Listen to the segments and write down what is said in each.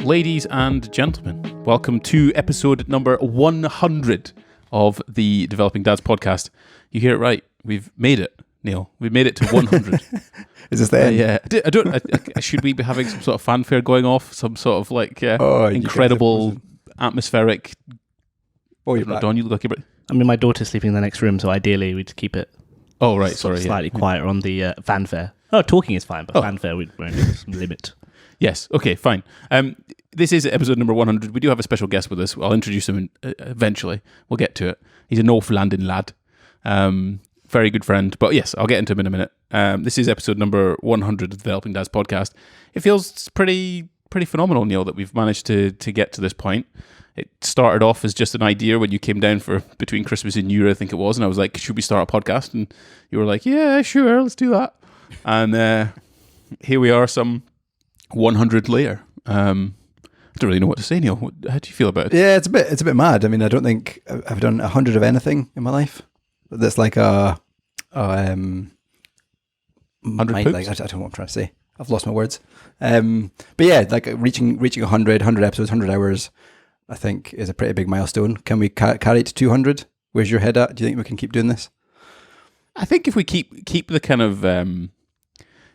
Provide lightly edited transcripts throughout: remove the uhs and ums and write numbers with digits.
Ladies and gentlemen, welcome to episode number 100 of the Developing Dads podcast. You hear it right. We've made it, Neil. We've made it to 100. Is this the end? Yeah. Should we be having some sort of fanfare going off? Some sort of incredible atmospheric... Oh, you're back. Don, you look like you're... I mean, my daughter's sleeping in the next room, so ideally we'd keep it slightly quieter on the fanfare. Oh, talking is fine, but fanfare we'd some limit. Yes, okay, fine. This is episode number 100. We do have a special guest with us. I'll introduce him eventually. We'll get to it. He's a North London lad. Very good friend. But yes, I'll get into him in a minute. This is episode number 100 of the Developing Dads podcast. It feels pretty phenomenal, Neil, that we've managed to get to this point. It started off as just an idea when you came down for between Christmas and New Year, I think it was, and I was like, should we start a podcast? And you were like, yeah, sure, let's do that. And here we are, some 100 later. I don't really know what to say, Neil. How do you feel about it? Yeah, it's a bit mad. I mean, I don't think I've done 100 of anything in my life. That's like a 100 I don't know what I'm trying to say. I've lost my words. But yeah, like reaching 100 episodes, 100 hours, I think is a pretty big milestone. Can we carry it to 200? Where's your head at? Do you think we can keep doing this? I think if we keep the kind of...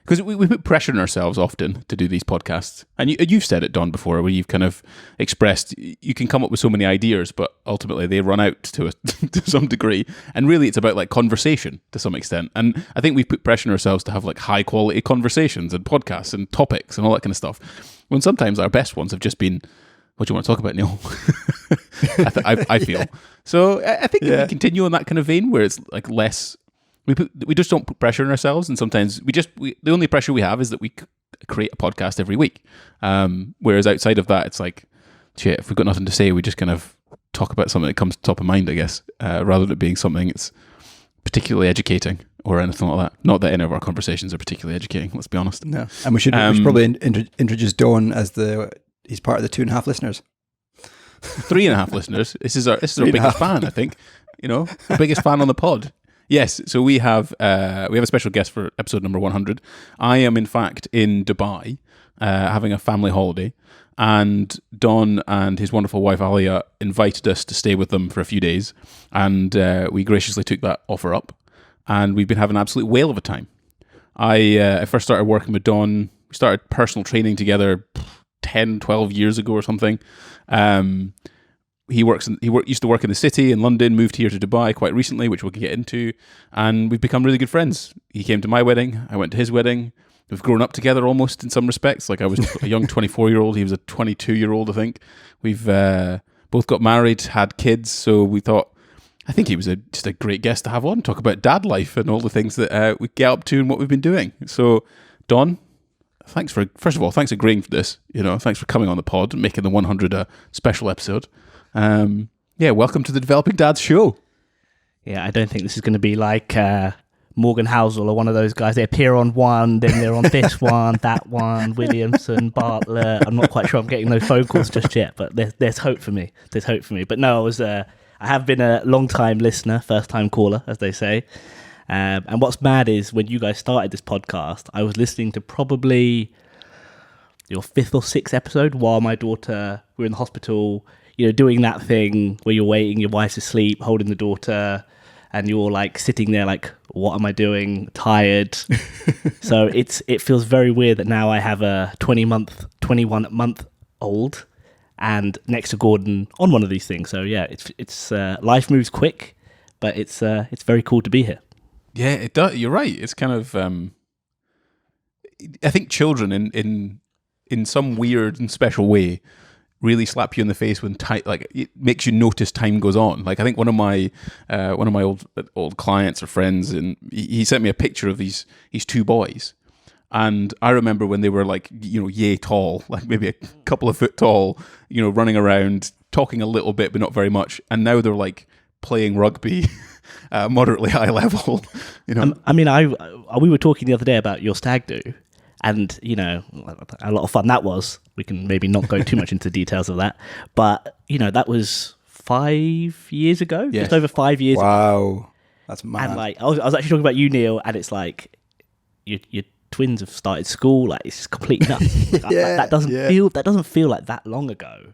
because we put pressure on ourselves often to do these podcasts. And you've said it, Don, before, where you've kind of expressed you can come up with so many ideas, but ultimately they run out to some degree. And really it's about like conversation to some extent. And I think we've put pressure on ourselves to have like high quality conversations and podcasts and topics and all that kind of stuff. When sometimes our best ones have just been... What do you want to talk about, Neil? I feel. So I think if we continue on that kind of vein where it's like less... We just don't put pressure on ourselves, and sometimes the only pressure we have is that we create a podcast every week. Whereas outside of that, it's like, shit, if we've got nothing to say, we just kind of talk about something that comes to top of mind, I guess, rather than it being something that's particularly educating or anything like that. Not that any of our conversations are particularly educating, let's be honest. No, and we should probably introduce Dawn as he's part of the 2.5 listeners. 3.5 listeners. This is our biggest fan, I think. Our biggest fan on the pod. Yes, so we have a special guest for episode number 100. I am, in fact, in Dubai having a family holiday, and Don and his wonderful wife Alia invited us to stay with them for a few days, and we graciously took that offer up, and we've been having an absolute whale of a time. I first started working with Don. We started personal training together 10, 12 years ago or something. He used to work in the city in London, moved here to Dubai quite recently, which we'll get into, and we've become really good friends. He came to my wedding, I went to his wedding. We've grown up together almost in some respects. Like I was a young 24-year-old, he was a 22-year-old, I think. We've both got married, had kids, so we thought, I think he was just a great guest to have on, talk about dad life and all the things that we get up to and what we've been doing. So, Don, first of all, thanks for agreeing for this. Thanks for coming on the pod and making the 100 a special episode. Welcome to the Developing Dads show. Yeah, I don't think this is going to be like Morgan Housel or one of those guys. They appear on one, then they're on this one, that one, Williamson, Bartlett. I'm not quite sure I'm getting those phone calls just yet, but there's hope for me. But no, I have been a long-time listener, first-time caller, as they say. And what's mad is when you guys started this podcast, I was listening to probably your 5th or 6th episode while my daughter were in the hospital, doing that thing where you're waiting, your wife's asleep, holding the daughter, and you're like sitting there like, what am I doing? Tired. So it feels very weird that now I have a 21-month-old and next to Gordon on one of these things. So yeah, it's life moves quick, but it's very cool to be here. Yeah, it does. You're right. It's kind of I think children in some weird and special way really slap you in the face when it makes you notice time goes on. Like I think one of my old clients or friends, and he sent me a picture of these 2 boys, and I remember when they were like yay tall, like maybe a couple of foot tall, running around, talking a little bit but not very much, and now they're like playing rugby, moderately high level. We were talking the other day about your stag do. And, a lot of fun that was. We can maybe not go too much into details of that. But, that was 5 years ago? Yes. Just over 5 years ago. Wow. That's mad. And, I was actually talking about you, Neil, and it's like, you're twins have started school. Like, it's just complete nuts. That doesn't feel like that long ago,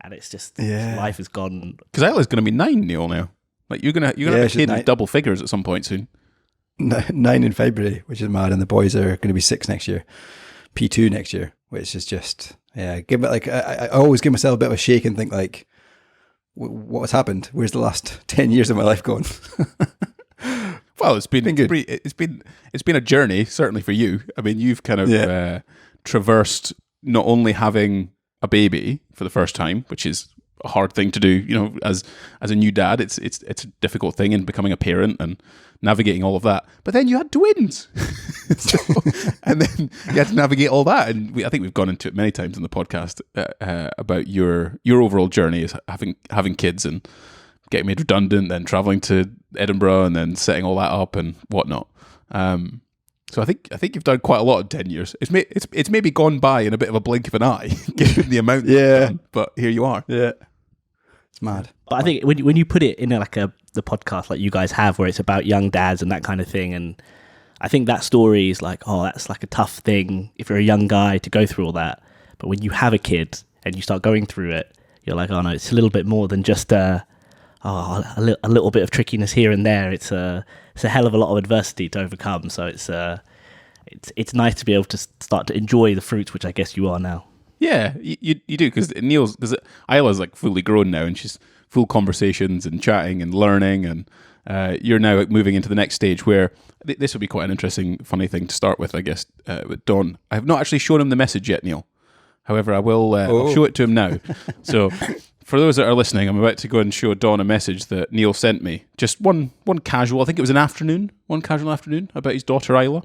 and it's just life has gone. Because Isla's going to be 9, Neil, now. Like, you're gonna have a kid with double figures at some point soon. 9 in February, which is mad, and the boys are going to be 6 next year, P2 next year, which is just give it like I always give myself a bit of a shake and think like, what's happened? Where's the last 10 years of my life gone? Well, it's been good. It's been a journey, certainly for you. I mean, you've kind of traversed not only having a baby for the first time, which is a hard thing to do, you know, as a new dad. It's a difficult thing in becoming a parent and navigating all of that. But then you had twins, and then you had to navigate all that. And I think we've gone into it many times in the podcast about your overall journey as having kids and getting made redundant, then traveling to Edinburgh, and then setting all that up and whatnot. So I think you've done quite a lot in 10 years. It's maybe gone by in a bit of a blink of an eye, given the amount you've done, but here you are. Yeah. It's mad. But I think when you put it in like the podcast like you guys have, where it's about young dads and that kind of thing, and I think that story is like, oh, that's like a tough thing if you're a young guy to go through all that. But when you have a kid and you start going through it, you're like, oh no, it's a little bit more than just a little bit of trickiness here and there. It's a hell of a lot of adversity to overcome. So it's nice to be able to start to enjoy the fruits, which I guess you are now. Yeah, you do, because Isla's like fully grown now, and she's full conversations and chatting and learning, and you're now moving into the next stage where this will be quite an interesting, funny thing to start with, I guess, with Don. I have not actually shown him the message yet, Neil. However, I will I'll show it to him now. So for those that are listening, I'm about to go and show Don a message that Neil sent me. Just one casual, I think it was one casual afternoon about his daughter Isla.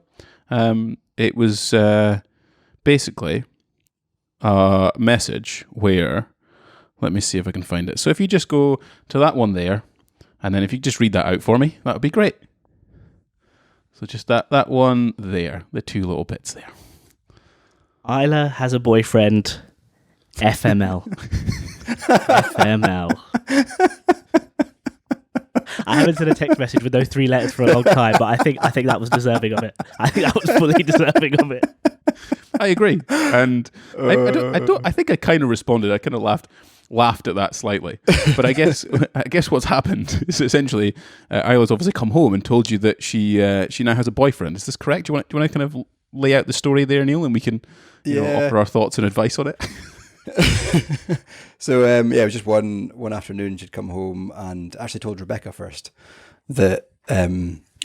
It was basically a message where, let me see if I can find it. So if you just go to that one there, and then if you just read that out for me, that would be great. So just that one there, the 2 little bits there. Isla has a boyfriend, FML. FML. I haven't sent a text message with those 3 letters for a long time, but I think that was deserving of it. I think that was fully deserving of it. I agree, and I think I kind of responded. I kind of laughed at that slightly, but I guess what's happened is essentially Isla's obviously come home and told you that she now has a boyfriend. Is this correct? Do you want to kind of lay out the story there, Neil, and we can offer our thoughts and advice on it? So it was just one afternoon she'd come home and actually told Rebecca first that I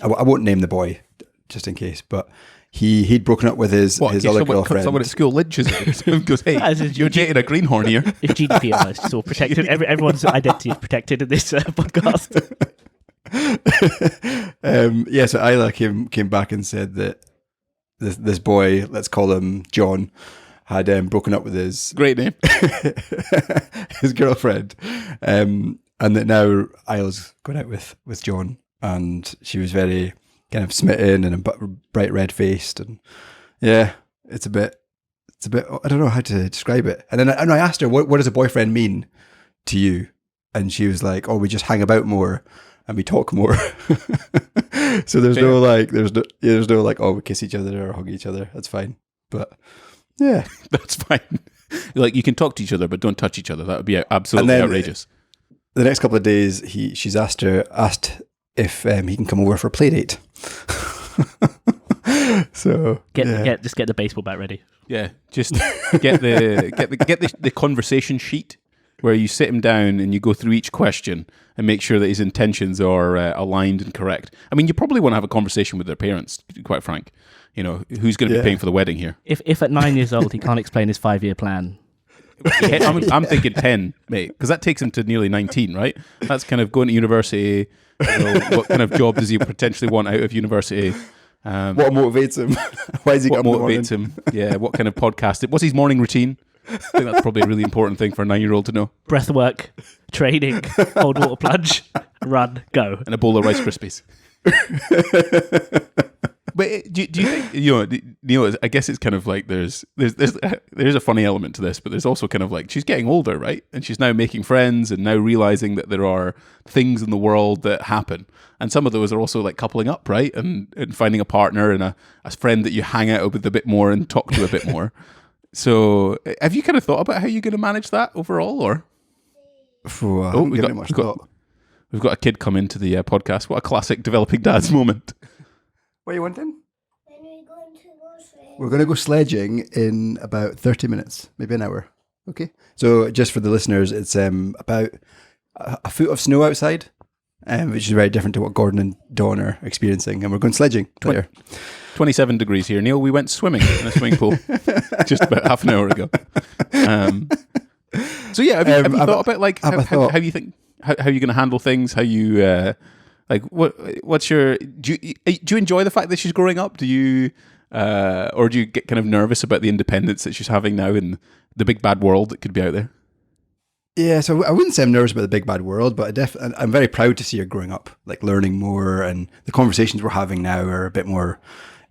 won't name the boy just in case, but he'd broken up with his other girlfriend. Someone at school lynches him. Goes, hey, you're dating a greenhorn here. It's GDPR. It's all protected. Everyone's identity is protected in this podcast. So Isla came back and said that this boy, let's call him John, had broken up with his great name his girlfriend, and that now Isla's going out with John, and she was very kind of smitten and bright red faced, and it's a bit I don't know how to describe it. And I asked her, what does a boyfriend mean to you? And she was like, oh, we just hang about more and we talk more. So there's no like, oh, we kiss each other or hug each other. That's fine. But yeah, that's fine. Like, you can talk to each other, but don't touch each other. That would be absolutely outrageous. The next couple of days, she's asked if he can come over for a play date. So just get the baseball bat ready. Yeah, just get the conversation sheet where you sit him down and you go through each question and make sure that his intentions are aligned and correct. I mean, you probably want to have a conversation with their parents, to be quite frank. You know, who's going to be paying for the wedding here? If at 9 years old he can't explain his 5-year plan. I'm thinking 10, mate, because that takes him to nearly 19, right? That's kind of going to university. You know, what kind of job does he potentially want out of university? What motivates him? Why is he what motivates him? Yeah, what kind of podcast? What's his morning routine? I think that's probably a really important thing for a 9-year-old to know. Breath work, training, cold water plunge, run, go. And a bowl of Rice Krispies. But do you think, I guess it's kind of like there's a funny element to this, but there's also kind of like she's getting older, right? And she's now making friends and now realizing that there are things in the world that happen. And some of those are also like coupling up, right? And finding a partner and a friend that you hang out with a bit more and talk to a bit more. So have you kind of thought about how you're going to manage that overall, or? We've got a kid come into the podcast. What a classic developing dads moment. What are you wanting? When are we going to go sledging? We're going to go sledging in about 30 minutes, maybe an hour. Okay. So just for the listeners, it's about a foot of snow outside, which is very different to what Gordon and Dawn are experiencing. And we're going sledging later. 27 degrees here, Neil. We went swimming in a swimming pool just about half an hour ago. So yeah, have you thought about like how you think how you're going to handle things? How you like what's your do you enjoy the fact that she's growing up? Do you or do you get kind of nervous about the independence that she's having now in the big bad world that could be out there? Yeah, so I wouldn't say I'm nervous about the big bad world, but I'm very proud to see her growing up, like learning more, and the conversations we're having now are a bit more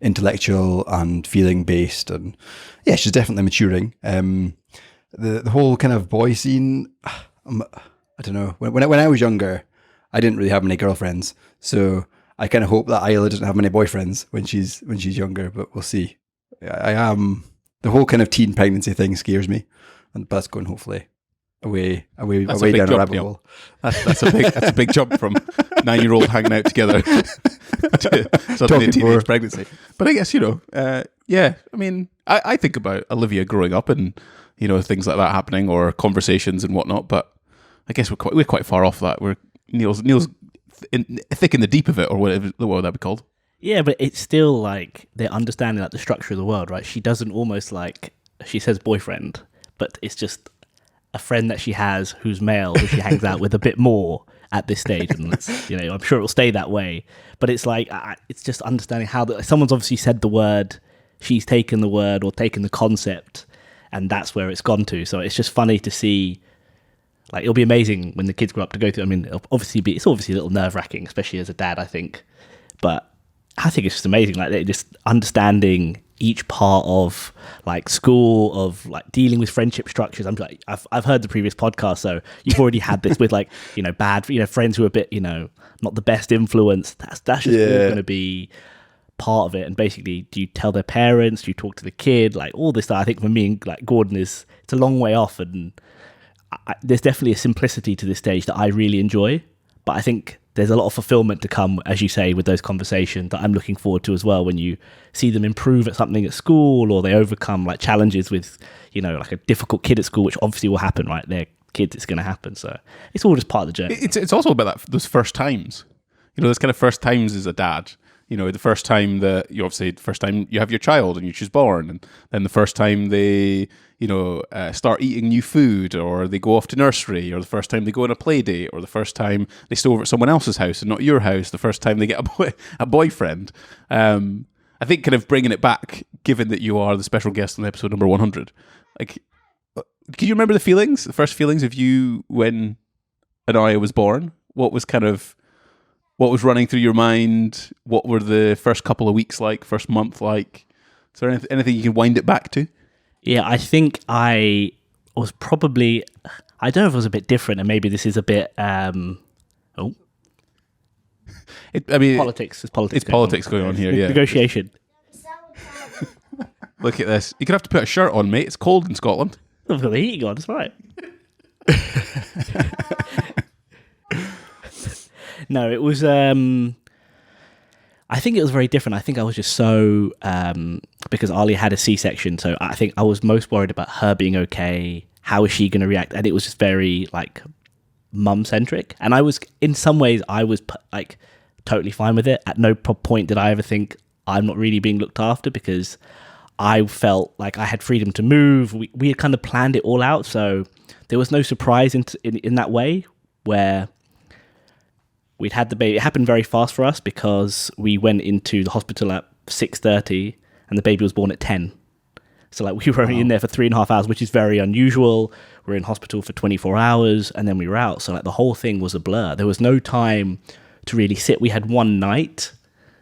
intellectual and feeling based, and yeah, she's definitely maturing. The whole kind of boy scene, I don't know. When I was younger, I didn't really have many girlfriends, so I kind of hope that Isla doesn't have many boyfriends when she's younger. But we'll see. The whole kind of teen pregnancy thing scares me, and that's going hopefully away down a rabbit hole. That's a big jump from 9-year-old hanging out together to suddenly a teenage pregnancy. But I guess yeah. I mean, I think about Olivia growing up and things like that happening or conversations and whatnot. But I guess we're quite far off that. Neil's thick in the deep of it, or whatever. What would that be called? Yeah, but it's still like they're understanding like the structure of the world, right? She doesn't almost like she says boyfriend, but it's just a friend that she has who's male, who she hangs out with a bit more at this stage, and it's, I'm sure it'll stay that way. But it's like it's just understanding how someone's obviously said the word, she's taken the word or taken the concept, and that's where it's gone to. So it's just funny to see. Like, it'll be amazing when the kids grow up to go through. I mean, it's obviously a little nerve wracking, especially as a dad, I think. But I think it's just amazing. Like, they're just understanding each part of like school, of like dealing with friendship structures. I'm like, I've heard the previous podcast, so you've already had this with like, bad, friends who are a bit, not the best influence. That's just all going to be part of it. And basically, do you tell their parents? Do you talk to the kid? Like all this stuff. I think for me and like Gordon it's a long way off, and there's definitely a simplicity to this stage that I really enjoy, but I think there's a lot of fulfillment to come, as you say, with those conversations that I'm looking forward to as well, when you see them improve at something at school, or they overcome like challenges with, like a difficult kid at school, which obviously will happen, right? They're kids, it's going to happen. So it's all just part of the journey. It's also about those first times, those kind of first times as a dad. The first time that the first time you have your child and she's born, and then the first time they, start eating new food, or they go off to nursery, or the first time they go on a play date, or the first time they stay over at someone else's house and not your house, the first time they get a boyfriend. I think kind of bringing it back, given that you are the special guest on episode number 100, like, can you remember the first feelings of you when Anaya was born? What was running through your mind? What were the first couple of weeks like, first month like? Is there anything you can wind it back to? Yeah, I think I was probably, I don't know if it was a bit different, and maybe this is a bit, politics. It's politics going on here, yeah. Negotiation. Look at this. You're going to have to put a shirt on, mate. It's cold in Scotland. I've got the heating on, it's right. No, it was, I think it was very different. I think I was just so, because Ali had a C-section, so I think I was most worried about her being okay. How is she going to react? And it was just very, like, mum-centric. And I was, in some ways, like, totally fine with it. At no point did I ever think I'm not really being looked after, because I felt like I had freedom to move. We had kind of planned it all out, so there was no surprise in that way, where we'd had the baby. It happened very fast for us because we went into the hospital at 6:30 and the baby was born at 10. So like we were only in there for 3.5 hours, which is very unusual. We're in hospital for 24 hours and then we were out. So like the whole thing was a blur. There was no time to really sit. We had one night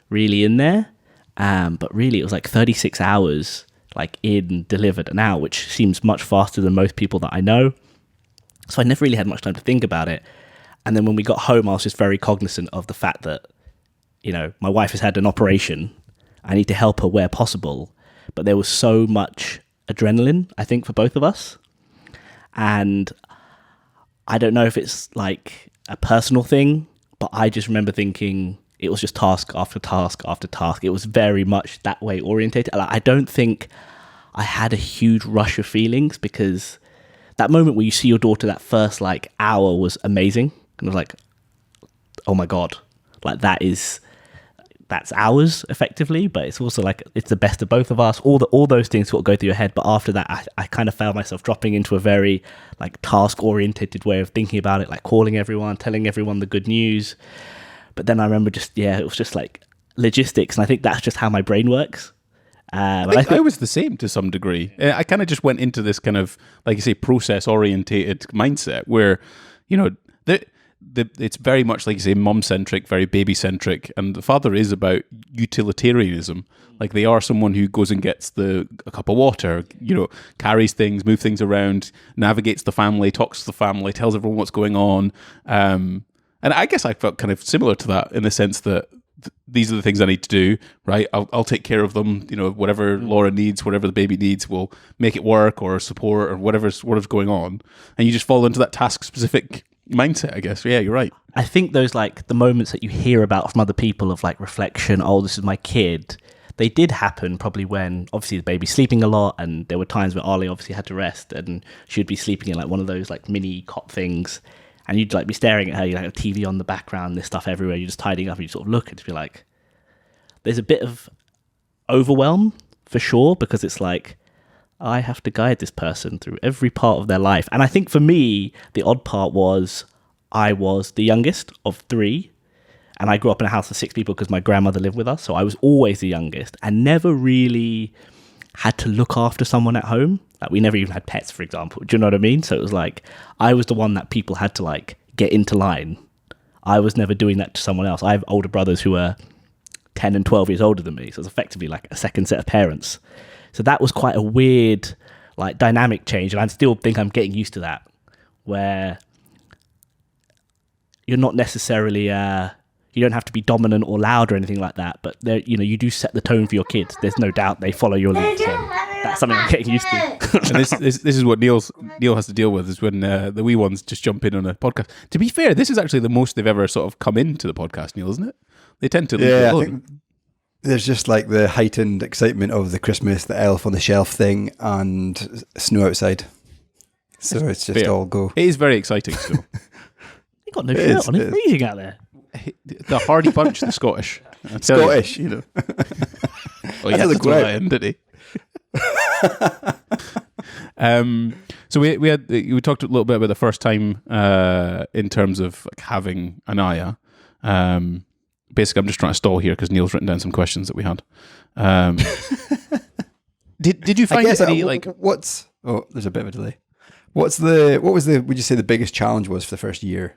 really in there, But really it was like 36 hours like in, delivered, and out, which seems much faster than most people that I know. So I never really had much time to think about it. And then when we got home, I was just very cognizant of the fact that, my wife has had an operation. I need to help her where possible. But there was so much adrenaline, I think, for both of us. And I don't know if it's like a personal thing, but I just remember thinking it was just task after task after task. It was very much that way orientated. Like, I don't think I had a huge rush of feelings, because that moment where you see your daughter, that first like hour was amazing. And I was like, oh my God, like that's ours effectively, but it's also like, it's the best of both of us. All those things sort of go through your head. But after that, I kind of found myself dropping into a very like task oriented way of thinking about it, like calling everyone, telling everyone the good news. But then I remember it was just like logistics. And I think that's just how my brain works. I think I was the same to some degree. I kind of just went into this kind of, like you say, process orientated mindset where, it's very much, like you say, mum-centric, very baby-centric, and the father is about utilitarianism. Like, they are someone who goes and gets a cup of water, carries things, moves things around, navigates the family, talks to the family, tells everyone what's going on. And I guess I felt kind of similar to that in the sense that these are the things I need to do, right? I'll take care of them, whatever Laura needs, whatever the baby needs, we'll make it work or support or whatever's going on. And you just fall into that task-specific mindset, I guess. Yeah, you're right. I think those like the moments that you hear about from other people of like reflection, oh, this is my kid, they did happen probably when obviously the baby's sleeping a lot, and there were times where Arlie obviously had to rest and she'd be sleeping in like one of those like mini cot things, and you'd like be staring at her, you have a TV on the background, this stuff everywhere, you're just tidying up, and you sort of look and be like, there's a bit of overwhelm for sure, because it's like, I have to guide this person through every part of their life. And I think for me, the odd part was I was the youngest of 3, and I grew up in a house of 6 people because my grandmother lived with us. So I was always the youngest and never really had to look after someone at home. Like, we never even had pets, for example. Do you know what I mean? So it was like, I was the one that people had to like get into line. I was never doing that to someone else. I have older brothers who are 10 and 12 years older than me. So it's effectively like a second set of parents. So that was quite a weird like dynamic change. And I still think I'm getting used to that, where you're not necessarily, you don't have to be dominant or loud or anything like that, but you do set the tone for your kids. There's no doubt they follow your lead. So that's something I'm getting used to. And this is what Neil has to deal with, is when the wee ones just jump in on a podcast. To be fair, this is actually the most they've ever sort of come into the podcast, Neil, isn't it? They tend to leave it alone. I think there's just like the heightened excitement of the Christmas, the elf on the shelf thing, and snow outside. So it's just all go. It is very exciting still. You got no shirt on. It's freezing out there. The Hardy Bunch, the Scottish. Scottish. Well, he had to throw that in, did he? So we talked a little bit about the first time in terms of like having an Aya. Basically, I'm just trying to stall here because Neil's written down some questions that we had. Did you find any like what's? Oh, there's a bit of a delay. What was the? Would you say the biggest challenge was for the first year?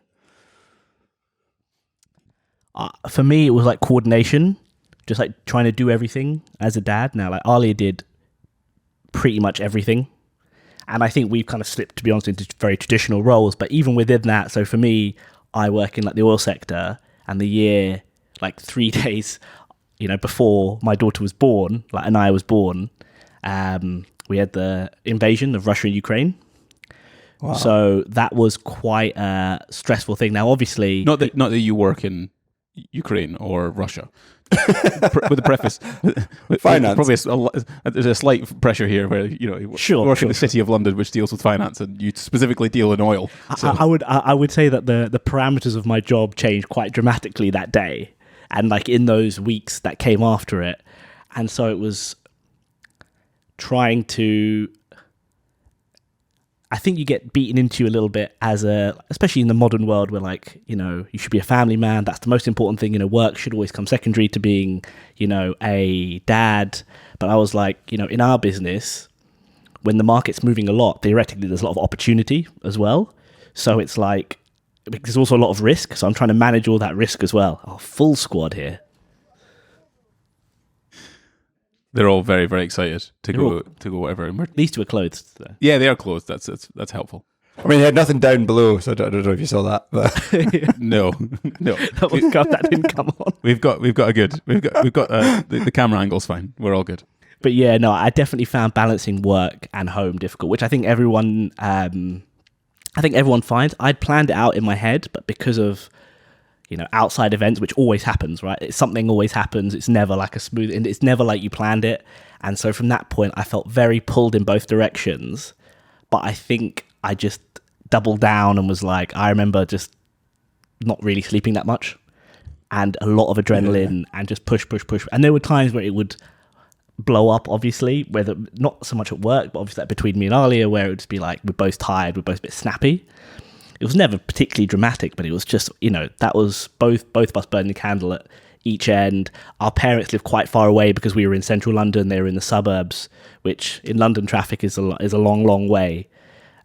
For me, it was like coordination, just like trying to do everything as a dad. Now, like Alia did pretty much everything, and I think we've kind of slipped, to be honest, into very traditional roles. But even within that, so for me, I work in like the oil sector, and the year, like 3 days, before my daughter was born, like Anaya was born, we had the invasion of Russia and Ukraine. Wow. So that was quite a stressful thing. Now, obviously, not that you work in Ukraine or Russia. With the preface, finance. Probably there's a slight pressure here where you work in the City of London, which deals with finance, and you specifically deal in oil. So. I would say that the parameters of my job changed quite dramatically that day, and like in those weeks that came after it, and so it was trying to. I think you get beaten into a little bit especially in the modern world where like, you should be a family man. That's the most important thing. Work should always come secondary to being, a dad. But I was like, in our business, when the market's moving a lot, theoretically, there's a lot of opportunity as well. So it's like, there's also a lot of risk. So I'm trying to manage all that risk as well. Oh, full squad here. They're all very, very excited to go whatever. And These two are clothed. So. yeah, they are closed. That's helpful. I mean, he had nothing down below, so I don't know if you saw that. But No. That didn't come on. We've got the camera angle's fine. We're all good. But yeah, no, I definitely found balancing work and home difficult, which I think everyone finds. I'd planned it out in my head, but because of outside events, which always happens, right? Something always happens. It's never like a smooth, and it's never like you planned it. And so from that point, I felt very pulled in both directions. But I think I just doubled down and was like, I remember just not really sleeping that much and a lot of adrenaline and just push. And there were times where it would blow up, obviously, whether not so much at work, but obviously like between me and Alia, where it would just be like, we're both tired, we're both a bit snappy. It was never particularly dramatic, but it was just, that was both of us burning the candle at each end. Our parents lived quite far away because we were in central London. They were in the suburbs, which in London traffic is a long way.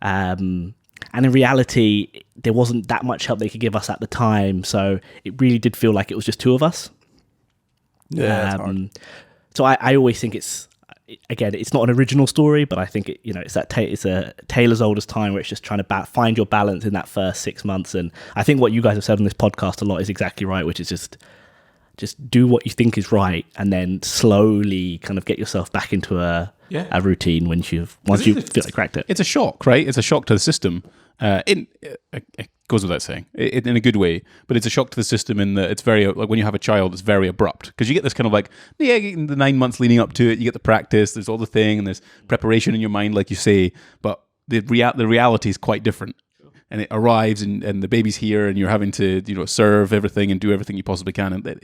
And in reality, there wasn't that much help they could give us at the time. So it really did feel like it was just two of us. Yeah, it's hard. So I always think it's not an original story, but I think it's a tale as old as time, where it's just trying to find your balance in that first 6 months. And I think what you guys have said on this podcast a lot is exactly right, which is just do what you think is right, and then slowly kind of get yourself back into a routine once you feel like cracked it. It's a shock, right? It's a shock to the system. It goes without saying, in a good way, but it's a shock to the system in that it's very, like when you have a child, it's very abrupt, because you get this kind of like, the 9 months leading up to it, you get the practice, there's all the thing, and there's preparation in your mind, like you say, but the reality is quite different. And it arrives, and the baby's here, and you're having to, serve everything and do everything you possibly can. And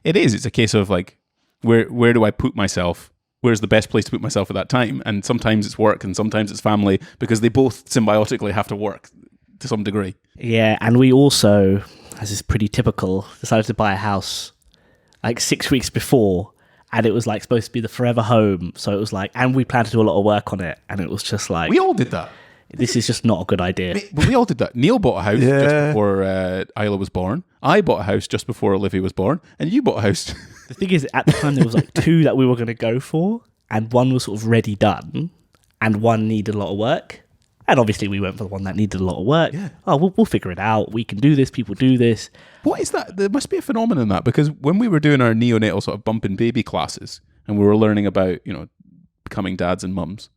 it's a case of like, where do I put myself? Where's the best place to put myself at that time? And sometimes it's work, and sometimes it's family, because they both symbiotically have to work to some degree. Yeah, and we also, as is pretty typical, decided to buy a house like 6 weeks before, and it was like supposed to be the forever home. So it was like, and we planned to do a lot of work on it, and it was just like, we all did that. This is just not a good idea. But we all did that. Neil bought a house just before Isla was born. I bought a house just before Olivia was born. And you bought a house. The thing is, at the time, there was like two that we were going to go for. And one was sort of ready done. And one needed a lot of work. And obviously, we went for the one that needed a lot of work. Yeah. Oh, we'll figure it out. We can do this. People do this. What is that? There must be a phenomenon in that. Because when we were doing our neonatal sort of bumping baby classes, and we were learning about, becoming dads and mums,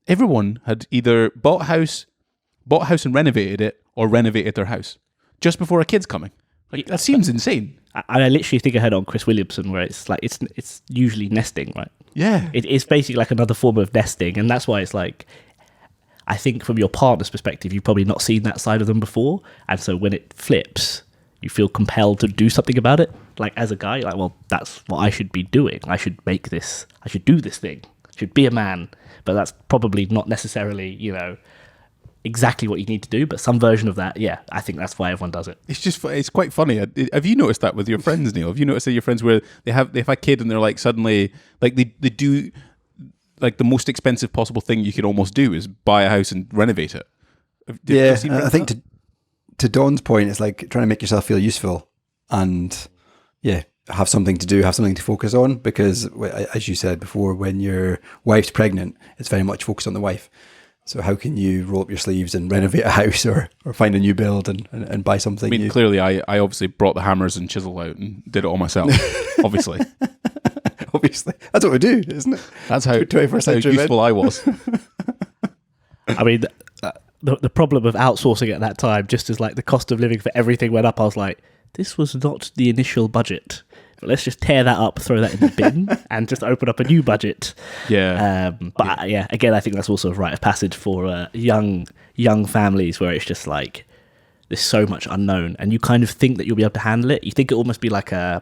everyone had either bought a house and renovated it, or renovated their house just before a kid's coming. Like, that seems insane. I literally think I heard on Chris Williamson, where it's like it's usually nesting, right? Yeah, it's basically like another form of nesting, and that's why it's like, I think from your partner's perspective, you've probably not seen that side of them before, and so when it flips, you feel compelled to do something about it. Like as a guy, you're like, well, that's what I should be doing. I should do this thing. I should be a man. But that's probably not necessarily, exactly what you need to do, but some version of that, yeah, I think that's why everyone does it. It's quite funny. Have you noticed that with your friends, Neil? Have you noticed that your friends where they have a kid and they're like suddenly, like they do, like the most expensive possible thing you could almost do is buy a house and renovate it? I think to Dawn's point, it's like trying to make yourself feel useful and, have something to do, have something to focus on, because as you said before, when your wife's pregnant, it's very much focused on the wife. So how can you roll up your sleeves and renovate a house or find a new build and buy something new? Clearly I obviously brought the hammers and chisel out and did it all myself, obviously. Obviously. That's what we do, isn't it? That's how 21st century useful I was. I mean, the problem of outsourcing at that time, just as like the cost of living for everything went up, I was like, this was not the initial budget. Let's just tear that up, throw that in the bin, and just open up a new budget. Yeah. Again, I think that's also a rite of passage for young families, where it's just like there's so much unknown, and you kind of think that you'll be able to handle it. You think it will almost be like a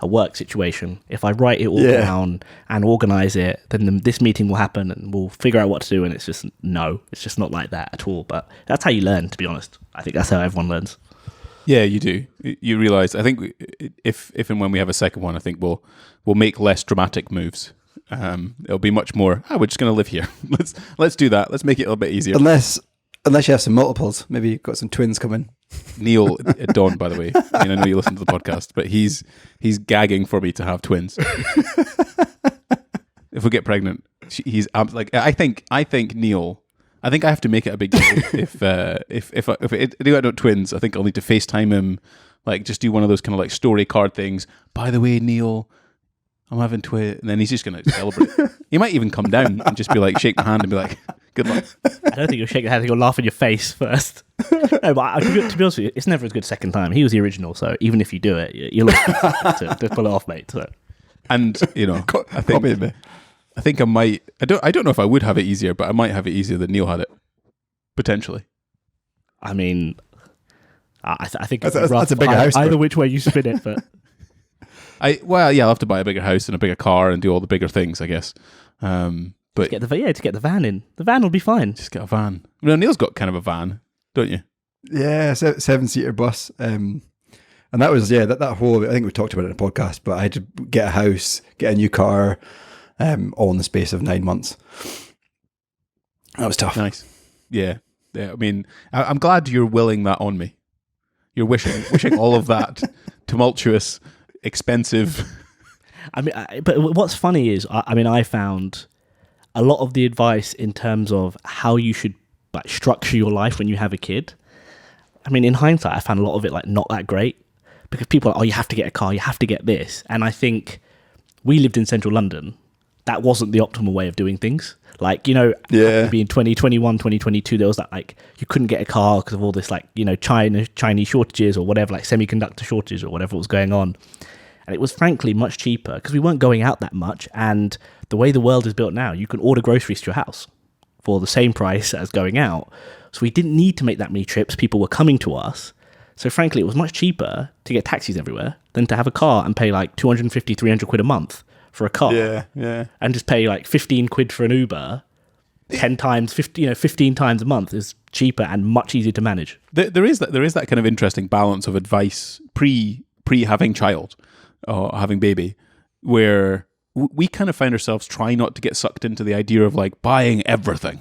work situation. If I write it all down and organize it, then this meeting will happen, and we'll figure out what to do. And it's just it's just not like that at all. But that's how you learn, to be honest. I think that's how everyone learns. Yeah, you do. You realise. I think if and when we have a second one, I think we'll make less dramatic moves. It'll be much more. We're just going to live here. Let's do that. Let's make it a little bit easier. Unless you have some multiples, maybe you've got some twins coming. Neil, Don, by the way. I know you listen to the podcast, but he's gagging for me to have twins. if we get pregnant, he's like, I think Neil. I think I have to make it a big deal if I don't twins. I think I'll need to FaceTime him, like just do one of those kind of like story card things. By the way, Neil, I'm having twins, and then he's just going to celebrate. He might even come down and just be like, shake my hand and be like, good luck. I don't think you'll shake your hand. You'll laugh in your face first. No, but to be honest with you, it's never as good second time. He was the original, so even if you do it, you'll to pull it off, mate. So. And I think I might. I don't know if I would have it easier, but I might have it easier than Neil had it, potentially. I mean, I think that's a bigger house. Either which way you spin it, but I'll have to buy a bigger house and a bigger car and do all the bigger things, I guess. But to get the van in, the van will be fine. Just get a van. Well, Neil's got kind of a van, don't you? Yeah, 7-seater bus. And that was that whole. I think we talked about it in a podcast, but I had to get a house, get a new car, all in the space of 9 months. That was tough. Nice. Yeah. I mean, I'm glad you're willing that on me. You're wishing all of that tumultuous, expensive. I mean, but what's funny is, I found a lot of the advice in terms of how you should like structure your life when you have a kid. I mean, in hindsight, I found a lot of it like not that great because people are like, oh, you have to get a car, you have to get this. And I think we lived in central London. That wasn't the optimal way of doing things. Like, maybe in 2021, 2022, there was that like, you couldn't get a car because of all this like, Chinese shortages or whatever, like semiconductor shortages or whatever was going on. And it was frankly much cheaper because we weren't going out that much. And the way the world is built now, you can order groceries to your house for the same price as going out. So we didn't need to make that many trips. People were coming to us. So frankly, it was much cheaper to get taxis everywhere than to have a car and pay like 250, 300 quid a month for a car. Yeah. And just pay like 15 quid for an Uber 10 times, 15 times a month is cheaper and much easier to manage. There is that kind of interesting balance of advice pre having child or having baby, where we kind of find ourselves trying not to get sucked into the idea of like buying everything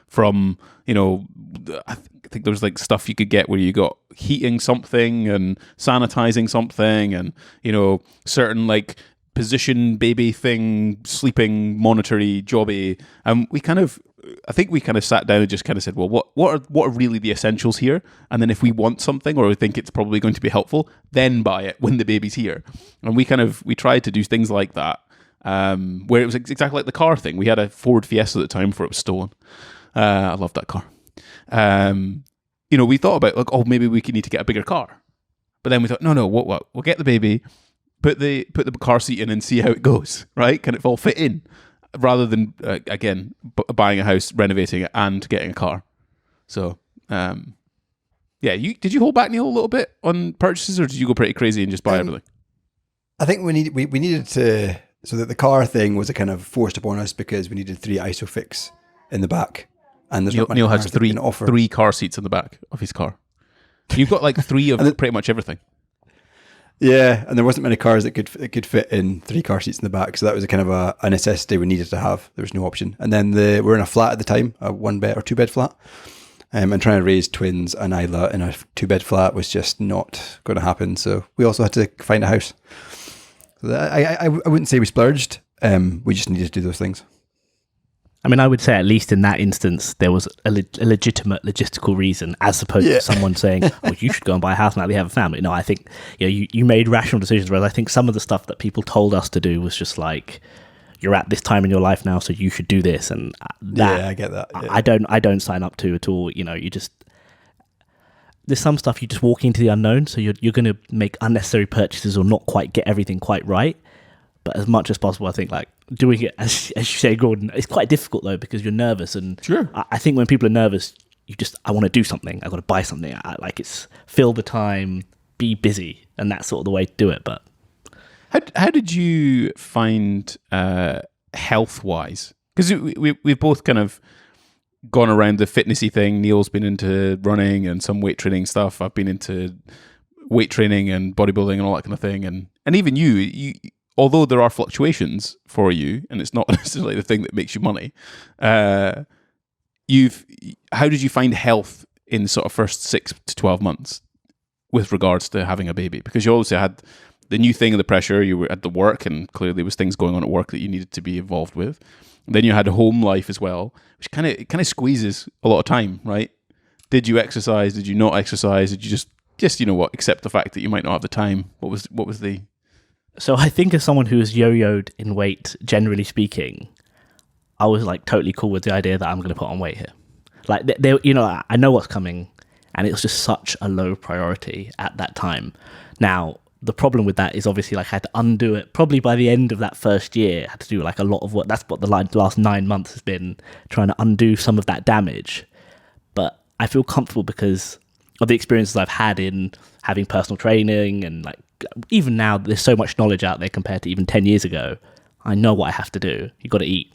from, I think there's like stuff you could get where you got heating something and sanitizing something and, certain like position baby thing, sleeping, monetary, jobby. And I think we kind of sat down and just kind of said, well, what are really the essentials here? And then if we want something or we think it's probably going to be helpful, then buy it when the baby's here. And we tried to do things like that, where it was exactly like the car thing. We had a Ford Fiesta at the time before it was stolen. I loved that car. We thought about like, oh, maybe we could need to get a bigger car. But then we thought, no, what? We'll get the baby, put the car seat in and see how it goes, right? Can it all fit in? Rather than, again, buying a house, renovating it, and getting a car. So, did you hold back, Neil, a little bit on purchases, or did you go pretty crazy and just buy everything? I think we needed to, so that the car thing was a kind of forced upon us because we needed 3 ISOFIX in the back. And there's Neil has three car seats in the back of his car. You've got like 3 of pretty much everything. Yeah, and there wasn't many cars that could fit in 3 car seats in the back, so that was a kind of a necessity we needed to have. There was no option. And then we were in a flat at the time, a 1-bed or 2-bed flat, and trying to raise twins and Isla in a 2-bed flat was just not going to happen. So we also had to find a house. So I wouldn't say we splurged. We just needed to do those things. I mean, I would say at least in that instance, there was a legitimate logistical reason, as opposed to someone saying, oh, you should go and buy a house now that you have a family. No, I think you made rational decisions, whereas I think some of the stuff that people told us to do was just like, you're at this time in your life now, so you should do this. And that, I get that. Yeah. I don't sign up to at all. You just, there's some stuff you just walk into the unknown, so you're going to make unnecessary purchases or not quite get everything quite right. But as much as possible, I think like doing it, as you say, Gordon, it's quite difficult though because you're nervous. And sure. I think when people are nervous, I want to do something. I got to buy something. It's fill the time, be busy, and that's sort of the way to do it. But how did you find health wise? Because we've both kind of gone around the fitnessy thing. Neil's been into running and some weight training stuff. I've been into weight training and bodybuilding and all that kind of thing. And even you. Although there are fluctuations for you, and it's not necessarily the thing that makes you money, how did you find health in sort of first 6 to 12 months with regards to having a baby? Because you obviously had the new thing and the pressure. You were at the work, and clearly there was things going on at work that you needed to be involved with. And then you had a home life as well, which kind of squeezes a lot of time, right? Did you exercise? Did you not exercise? Did you just accept the fact that you might not have the time? What was the... So I think as someone who has yo-yoed in weight, generally speaking, I was like totally cool with the idea that I'm going to put on weight here. Like, I know what's coming, and it was just such a low priority at that time. Now, the problem with that is obviously like I had to undo it. Probably by the end of that first year, I had to do like a lot of work. That's what the last 9 months has been, trying to undo some of that damage. But I feel comfortable because of the experiences I've had in having personal training, and like even now there's so much knowledge out there compared to even 10 years ago. I know what I have to do. You got to eat,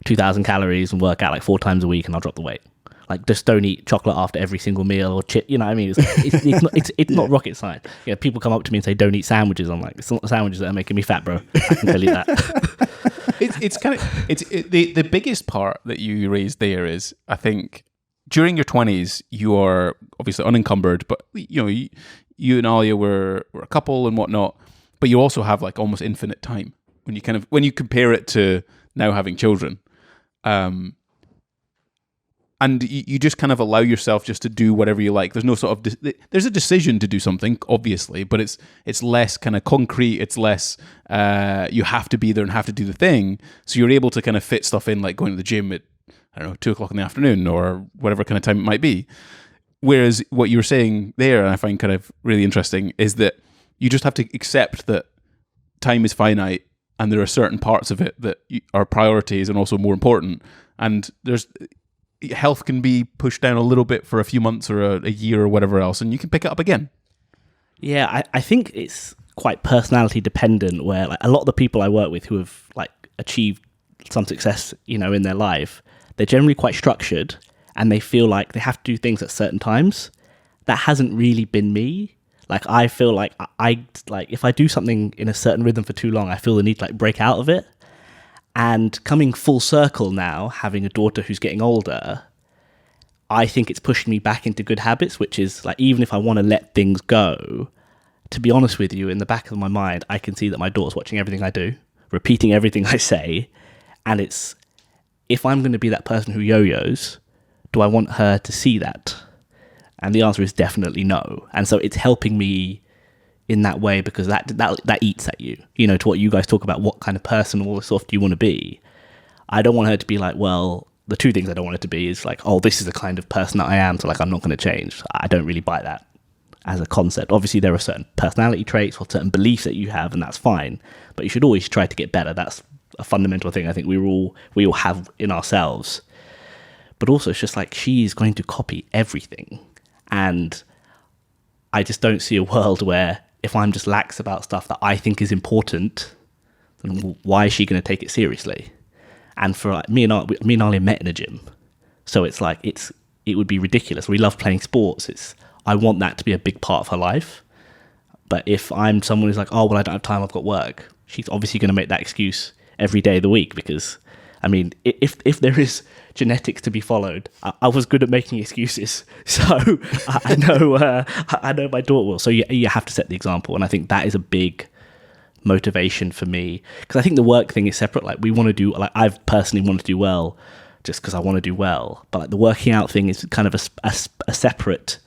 2,000 calories and work out like 4 times a week, and I'll drop the weight. Like, just don't eat chocolate after every single meal or chip. You know what I mean? It's not rocket science. People come up to me and say, "Don't eat sandwiches." I'm like, it's not the sandwiches that are making me fat, bro. I can tell you that. The biggest part that you raised there is, I think, during your 20s, you are obviously unencumbered, but you and Alia were a couple and whatnot, but you also have like almost infinite time when you compare it to now having children. And you just kind of allow yourself just to do whatever you like. There's no sort of... there's a decision to do something, obviously, but it's less kind of concrete. It's less you have to be there and have to do the thing. So you're able to kind of fit stuff in, like going to the gym at, 2:00 in the afternoon or whatever kind of time it might be. Whereas what you were saying there, and I find kind of really interesting, is that you just have to accept that time is finite and there are certain parts of it that are priorities and also more important. And health can be pushed down a little bit for a few months or a year or whatever else, and you can pick it up again. Yeah, I think it's quite personality dependent, where like a lot of the people I work with who have like achieved some success, in their life, they're generally quite structured and they feel like they have to do things at certain times. That hasn't really been me. Like, I feel like I if I do something in a certain rhythm for too long, I feel the need to like break out of it. And coming full circle now, having a daughter who's getting older, I think it's pushing me back into good habits, which is like, even if I want to let things go, to be honest with you, in the back of my mind, I can see that my daughter's watching everything I do, repeating everything I say. And it's, if I'm going to be that person who yo-yos, do I want her to see that? And the answer is definitely no. And so it's helping me in that way, because that eats at you, to what you guys talk about, what kind of person or sort do you want to be. I don't want her to be like, well, the two things I don't want her to be is like, oh, this is the kind of person that I am, so like I'm not going to change. I don't really buy that as a concept. Obviously there are certain personality traits or certain beliefs that you have, and that's fine, but you should always try to get better. That's a fundamental thing I think we all have in ourselves. But also it's just like, she's going to copy everything, and I just don't see a world where, if I'm just lax about stuff that I think is important, then why is she going to take it seriously? And for like me and Ali met in a gym, so it's like it would be ridiculous. We love playing sports. I want that to be a big part of her life. But if I'm someone who's like, oh well, I don't have time, I've got work, she's obviously going to make that excuse every day of the week, because I mean, if there is genetics to be followed, I was good at making excuses, so I know my daughter will. So you have to set the example, and I think that is a big motivation for me, because I think the work thing is separate. Like, we want to do, like, I've personally wanted to do well just because I want to do well, but like the working out thing is kind of a separate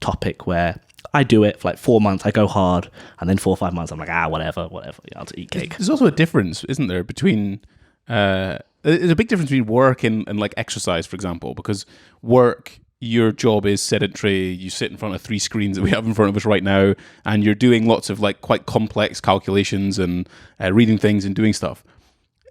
topic, where I do it for like 4 months, I go hard, and then 4 or 5 months I'm like, whatever, I'll just eat cake. There's also a difference, isn't there, between there's a big difference between work and like exercise, for example, because work, your job is sedentary. You sit in front of 3 screens that we have in front of us right now, and you're doing lots of like quite complex calculations and reading things and doing stuff.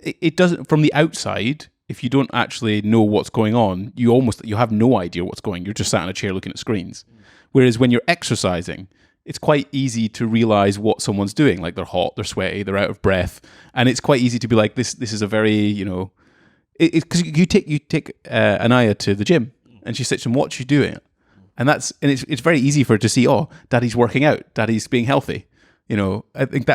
It doesn't, from the outside, if you don't actually know what's going on, you have no idea what's going on. You're just sat in a chair looking at screens. Whereas when you're exercising, it's quite easy to realize what someone's doing. Like, they're hot, they're sweaty, they're out of breath, and it's quite easy to be like, this is a very, because you take Anaya to the gym and she sits and watches you doing it, and it's very easy for her to see, oh, Daddy's working out, Daddy's being healthy. I think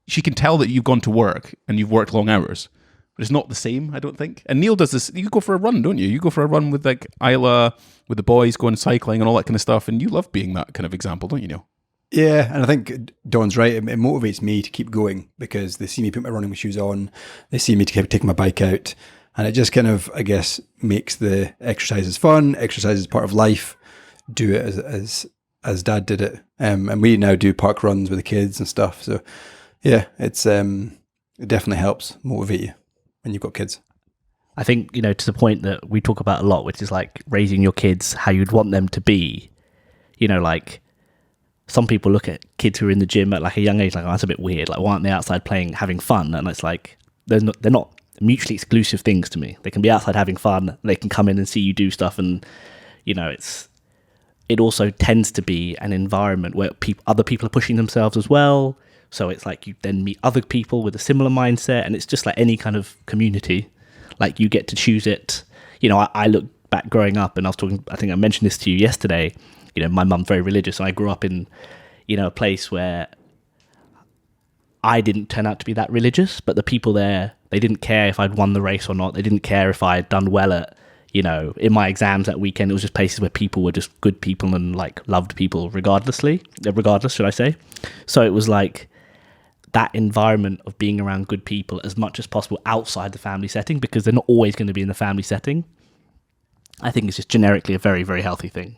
she can tell that you've gone to work and you've worked long hours, but it's not the same, I don't think. And Neil does this. You go for a run, don't you? You go for a run with like Isla, with the boys, going cycling and all that kind of stuff, and you love being that kind of example, don't you, Neil? Yeah, and I think Dawn's right. It motivates me to keep going because they see me put my running shoes on, they see me to keep taking my bike out, and it just kind of, I guess, makes the exercises fun. Exercise is part of life. Do it as Dad did it, and we now do park runs with the kids and stuff. So, yeah, it definitely helps motivate you when you've got kids. I think, to the point that we talk about a lot, which is like raising your kids how you'd want them to be. Like some people look at kids who are in the gym at like a young age, like, oh, that's a bit weird. Like, why aren't they outside playing, having fun? And it's like, they're not mutually exclusive things to me. They can be outside having fun. They can come in and see you do stuff. And, it also tends to be an environment where other people are pushing themselves as well. So it's like you then meet other people with a similar mindset. And it's just like any kind of community. Like you get to choose it. I look back growing up and I think I mentioned this to you yesterday. My mum's very religious and I grew up in, a place where I didn't turn out to be that religious, but the people there, they didn't care if I'd won the race or not. They didn't care if I had done well at, in my exams that weekend. It was just places where people were just good people and like loved people regardless, should I say. So it was like that environment of being around good people as much as possible outside the family setting, because they're not always going to be in the family setting. I think it's just generically a very, very healthy thing.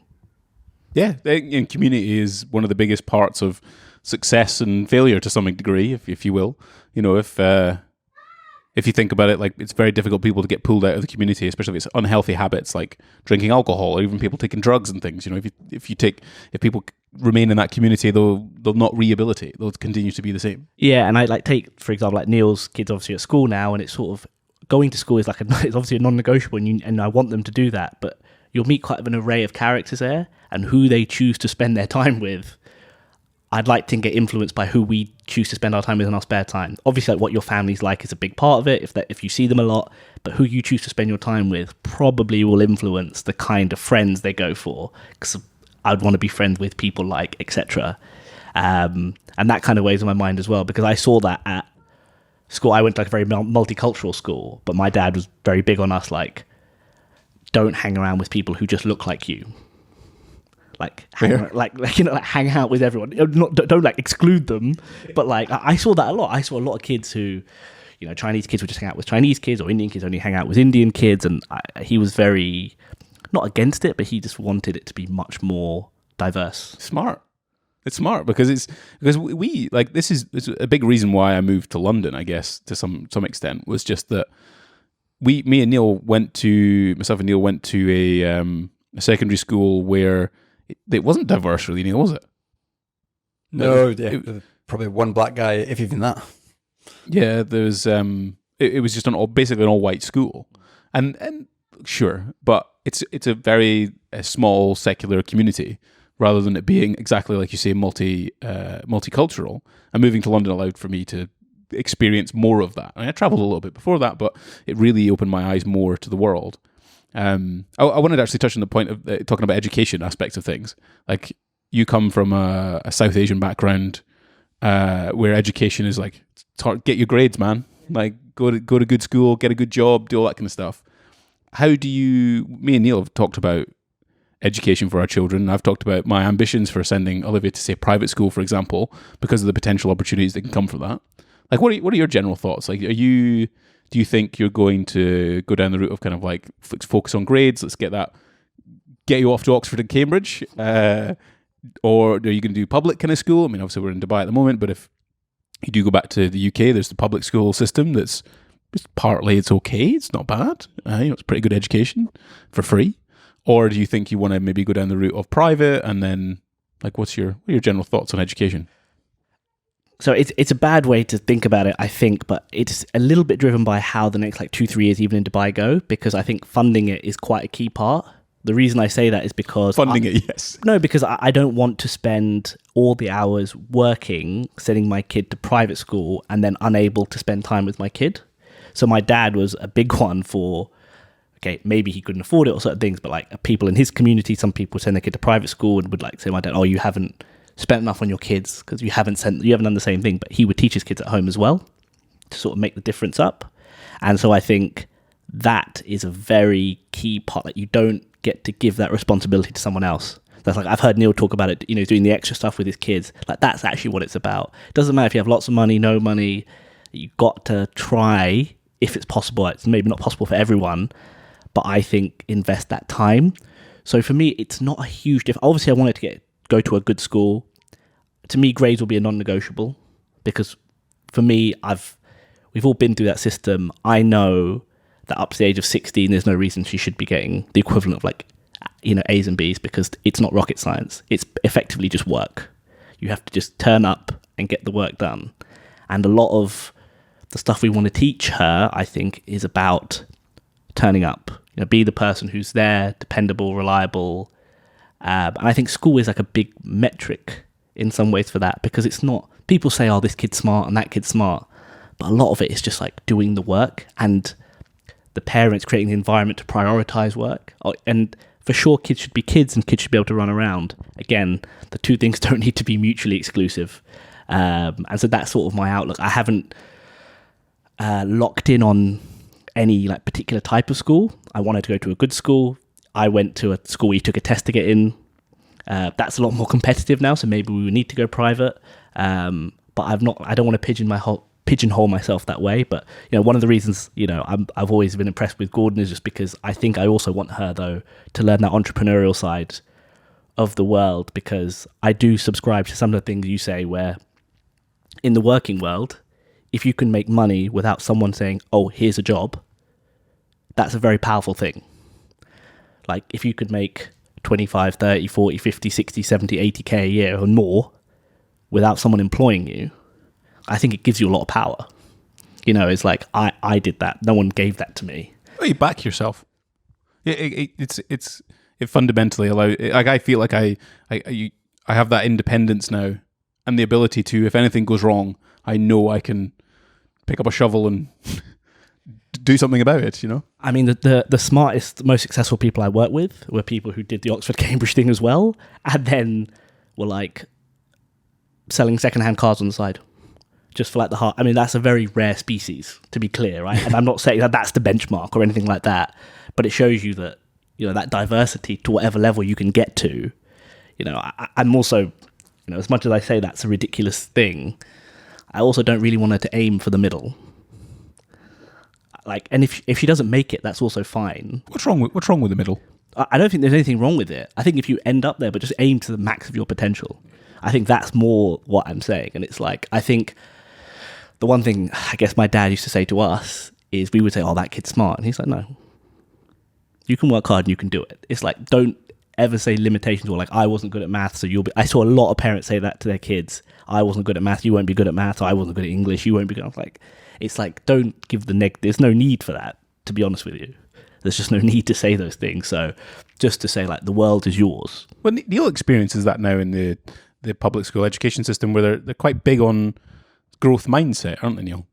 Yeah, and community is one of the biggest parts of success and failure to some degree, if you will. If you think about it, like it's very difficult for people to get pulled out of the community, especially if it's unhealthy habits like drinking alcohol or even people taking drugs and things. If people remain in that community, they'll not rehabilitate. They'll continue to be the same. Yeah, and I take for example like Neil's kids obviously at school now, and it's sort of going to school is it's obviously a non-negotiable, and I want them to do that, but you'll meet quite an array of characters there, and who they choose to spend their time with, I'd like to get influenced by who we choose to spend our time with in our spare time. Obviously, like what your family's like is a big part of it, if you see them a lot, but who you choose to spend your time with probably will influence the kind of friends they go for, because I'd want to be friends with people like, etc. And that kind of weighs on my mind as well, because I saw that at school. I went to like a very multicultural school, but my dad was very big on us, like, don't hang around with people who just look like you. Hang out with everyone. Don't like exclude them, but like I saw that a lot. I saw a lot of kids who, Chinese kids would just hang out with Chinese kids, or Indian kids only hang out with Indian kids, and he was very not against it, but he just wanted it to be much more diverse. Smart. It's smart because we like this is a big reason why I moved to London. I guess to some extent was just that myself and Neil went to a secondary school where it wasn't diverse really, Neil, was it? No, probably one black guy, if even that. Yeah, there was. It was just basically an all white school, and sure, but it's a very small secular community rather than it being exactly like you say multicultural. And moving to London allowed for me to experience more of that. I traveled a little bit before that, but it really opened my eyes more to the world. I wanted to actually touch on the point of talking about education aspects of things. Like you come from a South Asian background where education is like, get your grades, man. Like go to good school, get a good job, do all that kind of stuff. Me and Neil have talked about education for our children. I've talked about my ambitions for sending Olivia to say private school, for example, because of the potential opportunities that can come from that. Like, what are your general thoughts? Like, do you think you're going to go down the route of kind of like focus on grades? Let's get you off to Oxford and Cambridge, or are you going to do public kind of school? I mean, obviously we're in Dubai at the moment, but if you do go back to the UK, there's the public school system that's partly it's okay, it's not bad. It's pretty good education for free. Or do you think you want to maybe go down the route of private, and then like what are your general thoughts on education? So it's a bad way to think about it, I think, but it's a little bit driven by how the next 2-3 years even in Dubai go, because I think funding it is quite a key part. The reason I say that is because... Yes. No, because I don't want to spend all the hours working, sending my kid to private school, and then unable to spend time with my kid. So my dad was a big one for... Okay, maybe he couldn't afford it or certain things, but like people in his community, some people send their kid to private school and would like say, my dad, oh, you haven't spent enough on your kids because you haven't done the same thing. But he would teach his kids at home as well to sort of make the difference up. And so I think that is a very key part, that you don't get to give that responsibility to someone else. That's like, I've heard Neil talk about it, doing the extra stuff with his kids. Like, that's actually what it's about. It doesn't matter if you have lots of money, no money. You've got to try, if it's possible. It's maybe not possible for everyone, but I think invest that time. So for me, it's not a huge difference. Obviously, I wanted to go to a good school. To me, grades will be a non-negotiable, because for me, we've all been through that system. I know that up to the age of 16, there's no reason she should be getting the equivalent of like, A's and B's, because it's not rocket science. It's effectively just work. You have to just turn up and get the work done. And a lot of the stuff we want to teach her, I think, is about turning up. Be the person who's there, dependable, reliable. And I think school is like a big metric in some ways for that, because it's not, people say, oh, this kid's smart and that kid's smart. But a lot of it is just like doing the work, and the parents creating the environment to prioritize work. And for sure, kids should be kids and kids should be able to run around. Again, the two things don't need to be mutually exclusive. And so that's sort of my outlook. I haven't locked in on any like particular type of school. I wanted to go to a good school. I went to a school where you took a test to get in. That's a lot more competitive now, so maybe we would need to go private. But I don't want to pigeonhole myself that way. But one of the reasons I've always been impressed with Gordon is just because I think I also want her, though, to learn that entrepreneurial side of the world, because I do subscribe to some of the things you say, where in the working world, if you can make money without someone saying, oh, here's a job, that's a very powerful thing. Like, if you could make 25, 30, 40, 50, 60, 70, 80k a year or more without someone employing you, I think it gives you a lot of power. It's like, I did that. No one gave that to me. Well, you back yourself. It fundamentally allows, like, I feel like I have that independence now, and the ability to, if anything goes wrong, I know I can pick up a shovel and do something about it, I mean, the smartest, most successful people I work with were people who did the Oxford-Cambridge thing as well, and then were like selling secondhand cars on the side, just for like the heart. I mean, that's a very rare species, to be clear, right? And I'm not saying that that's the benchmark or anything like that, but it shows you that, that diversity to whatever level you can get to. I'm also, as much as I say that's a ridiculous thing, I also don't really want her to aim for the middle. Like, and if she doesn't make it, that's also fine. What's wrong with the middle? I don't think there's anything wrong with it. I think if you end up there, but just aim to the max of your potential, I think that's more what I'm saying. And it's like, I think the one thing I guess my dad used to say to us is, we would say, oh, that kid's smart. And he's like, no, you can work hard and you can do it. It's like, don't ever say limitations, or like, I wasn't good at maths, so you'll be. I saw a lot of parents say that to their kids. I wasn't good at maths, you won't be good at maths. I wasn't good at English, you won't be good. I'm like, it's like, don't give there's no need for that, to be honest with you. There's just no need to say those things. So just to say, like, the world is yours. Well, Neil experiences that now in the public school education system, where they're quite big on growth mindset, aren't they, Neil?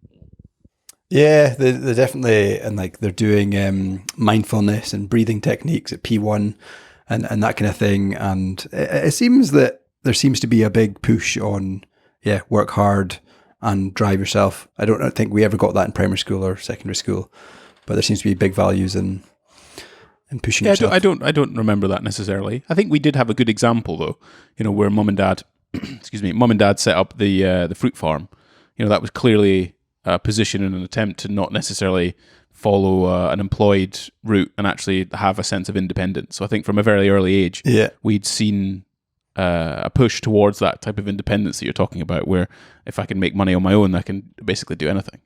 Yeah, they're definitely, and like they're doing mindfulness and breathing techniques at P1 and that kind of thing. And it seems that there seems to be a big push on, work hard and drive yourself. I don't think we ever got that in primary school or secondary school, but there seems to be big values in pushing yourself. I don't remember that necessarily. I think we did have a good example though, where mum and dad, mum and dad set up the fruit farm. That was clearly a position and an attempt to not necessarily follow an employed route and actually have a sense of independence. So I think from a very early age, we'd seen a push towards that type of independence that you're talking about, where if I can make money on my own, I can basically do anything.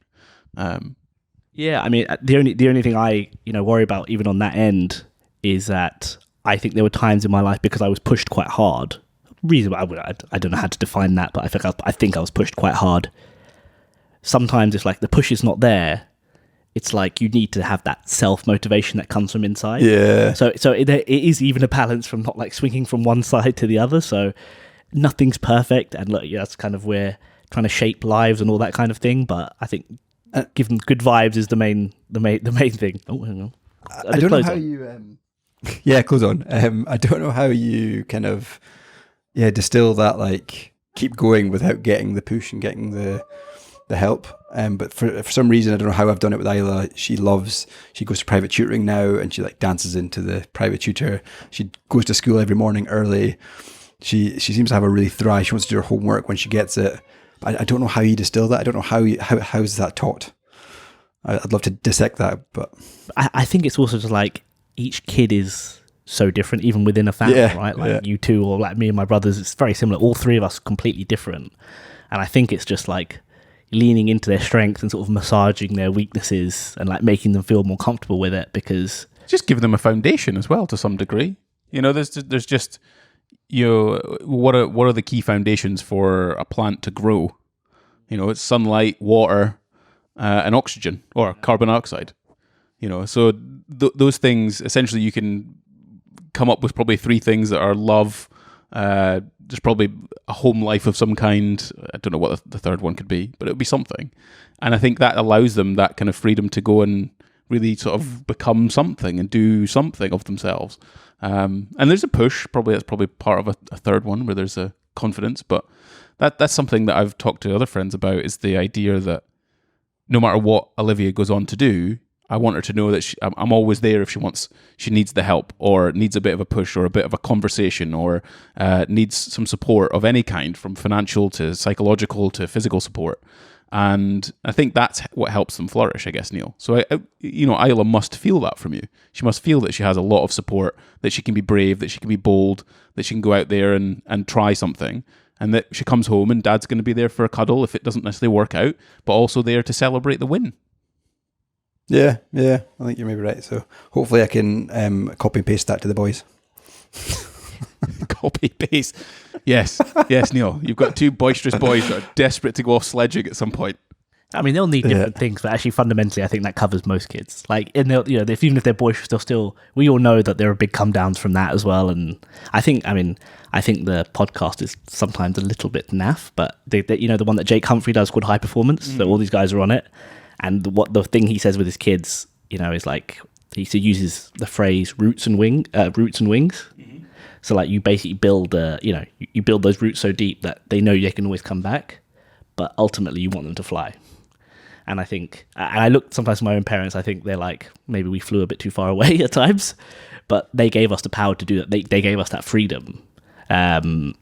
Yeah, I mean, the only thing I worry about even on that end is that I think there were times in my life, because I was pushed quite hard. I don't know how to define that, but I think I was pushed quite hard. Sometimes it's like the push is not there. It's like you need to have that self-motivation that comes from inside. Yeah. So it is even a balance from not like swinging from one side to the other. So nothing's perfect, and look, that's kind of where trying to shape lives and all that kind of thing. But I think give them good vibes is the main thing. Oh, hang on. I don't know how you. Close on. I don't know how you kind of distill that, like, keep going without getting the push and getting the help. But for some reason, I don't know how I've done it with Isla. She goes to private tutoring now, and she like dances into the private tutor. She goes to school every morning early. She seems to have a really thrive. She wants to do her homework when she gets it. I don't know how you distill that. I don't know how is that taught. I'd love to dissect that, but I think it's also just like each kid is so different, even within a family, right? Like you two, or like me and my brothers, it's very similar. All three of us completely different, and I think it's just like leaning into their strengths and sort of massaging their weaknesses and like making them feel more comfortable with it, because just give them a foundation as well to some degree. There's just what are the key foundations for a plant to grow? It's sunlight, water, and oxygen or carbon dioxide. So those things, essentially you can come up with probably three things that are love, there's probably a home life of some kind. I don't know what the third one could be, but it would be something. And I think that allows them that kind of freedom to go and really sort of become something and do something of themselves. And there's a push, that's probably part of a third one where there's a confidence, but that's something that I've talked to other friends about, is the idea that no matter what Olivia goes on to do, I want her to know that I'm always there if she needs the help, or needs a bit of a push, or a bit of a conversation, or needs some support of any kind, from financial to psychological to physical support. And I think that's what helps them flourish, I guess, Neil. So, Isla must feel that from you. She must feel that she has a lot of support, that she can be brave, that she can be bold, that she can go out there and try something, and that she comes home and Dad's going to be there for a cuddle if it doesn't necessarily work out, but also there to celebrate the win. Yeah, I think you're maybe right. So hopefully I can copy and paste that to the boys. Copy paste. Yes, Neil. You've got two boisterous boys that are desperate to go off sledging at some point. I mean, they'll need different things, but actually, fundamentally, I think that covers most kids. Like, even if they're boisterous, they'll still. We all know that there are big come downs from that as well. And I think the podcast is sometimes a little bit naff, but the one that Jake Humphrey does called High Performance. So all these guys are on it, and the thing he says with his kids, is like he uses the phrase roots and wings. Mm-hmm. So like you basically build, you build those roots so deep that they know they can always come back, but ultimately you want them to fly. And I think, and I look sometimes at my own parents, I think they're like, maybe we flew a bit too far away at times, but they gave us the power to do that. They gave us that freedom to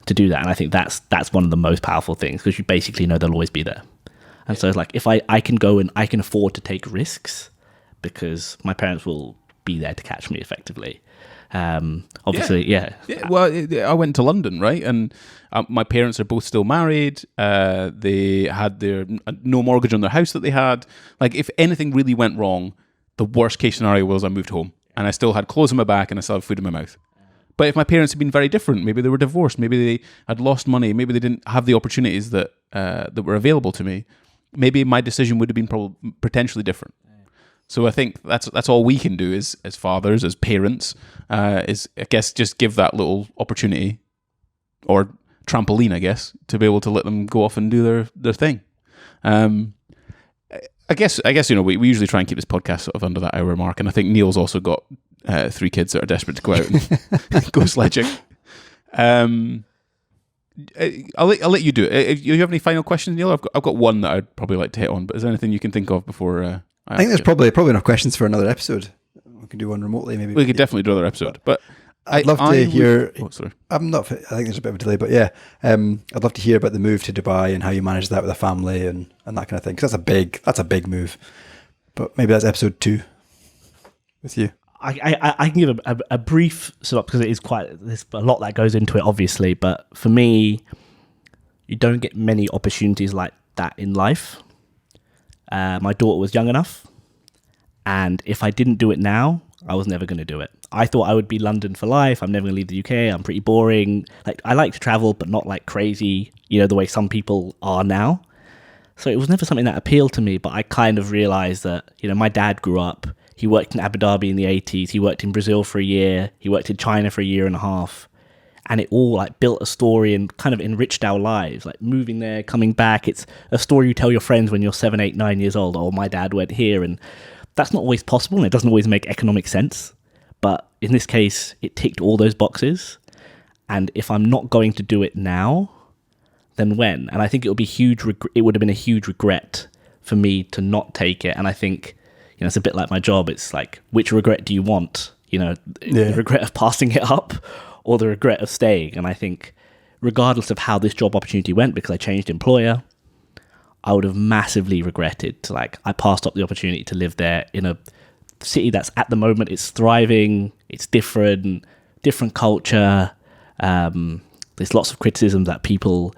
do that. And I think that's one of the most powerful things, because you basically know they'll always be there. And so it's like, if I can go and I can afford to take risks, because my parents will be there to catch me effectively. Obviously, yeah. Well, I went to London, right? And my parents are both still married. They had no mortgage on their house that they had. Like, if anything really went wrong, the worst case scenario was I moved home and I still had clothes on my back and I still had food in my mouth. But if my parents had been very different, maybe they were divorced, maybe they had lost money, maybe they didn't have the opportunities that were available to me, maybe my decision would have been potentially different. So I think that's all we can do as fathers, as parents, is, I guess, just give that little opportunity, or trampoline, I guess, to be able to let them go off and do their thing. I guess we usually try and keep this podcast sort of under that hour mark, and I think Neil's also got 3 kids that are desperate to go out and go sledging. I'll let you do it. You have any final questions, Neil? I've got one that I'd probably like to hit on, but is there anything you can think of before? I think there's probably enough questions for another episode. We can do one remotely, maybe. We could definitely do another episode, but I'd love to hear. Sorry. I think there's a bit of a delay, but yeah, I'd love to hear about the move to Dubai and how you manage that with a family and that kind of thing, because that's a big move. But maybe that's episode 2 with you. I can give a brief synopsis, because there's a lot that goes into it, obviously. But for me, you don't get many opportunities like that in life. My daughter was young enough, and if I didn't do it now, I was never going to do it. I thought I would be London for life. I'm never going to leave the UK. I'm pretty boring. Like, I like to travel, but not like crazy, the way some people are now. So it was never something that appealed to me, but I kind of realized that, my dad grew up. He worked in Abu Dhabi in the 80s. He worked in Brazil for a year. He worked in China for a year and a half. And it all like built a story and kind of enriched our lives, like moving there, coming back. It's a story you tell your friends when you're 7, 8, 9 years old. Oh, my dad went here. And that's not always possible, and it doesn't always make economic sense. But in this case, it ticked all those boxes. And if I'm not going to do it now, then when? And I think it would have been a huge regret for me to not take it. And I think, it's a bit like my job. It's like, which regret do you want? The regret of passing it up or the regret of staying. And I think regardless of how this job opportunity went, because I changed employer, I would have massively regretted I passed up the opportunity to live there in a city that's at the moment, it's thriving, it's different culture. There's lots of criticisms that people,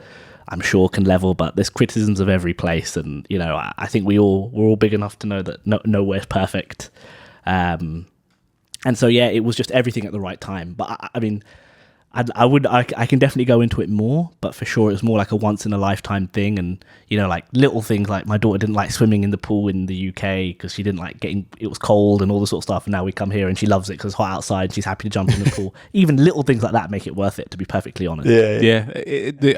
I'm sure, can level, but there's criticisms of every place. And, I think we're all big enough to know that nowhere's perfect. And so, it was just everything at the right time. But I mean, I can definitely go into it more, but for sure it was more like a once in a lifetime thing. And little things like my daughter didn't like swimming in the pool in the UK because she didn't like it was cold and all this sort of stuff. And now we come here and she loves it because it's hot outside and she's happy to jump in the pool. Even little things like that make it worth it, to be perfectly honest.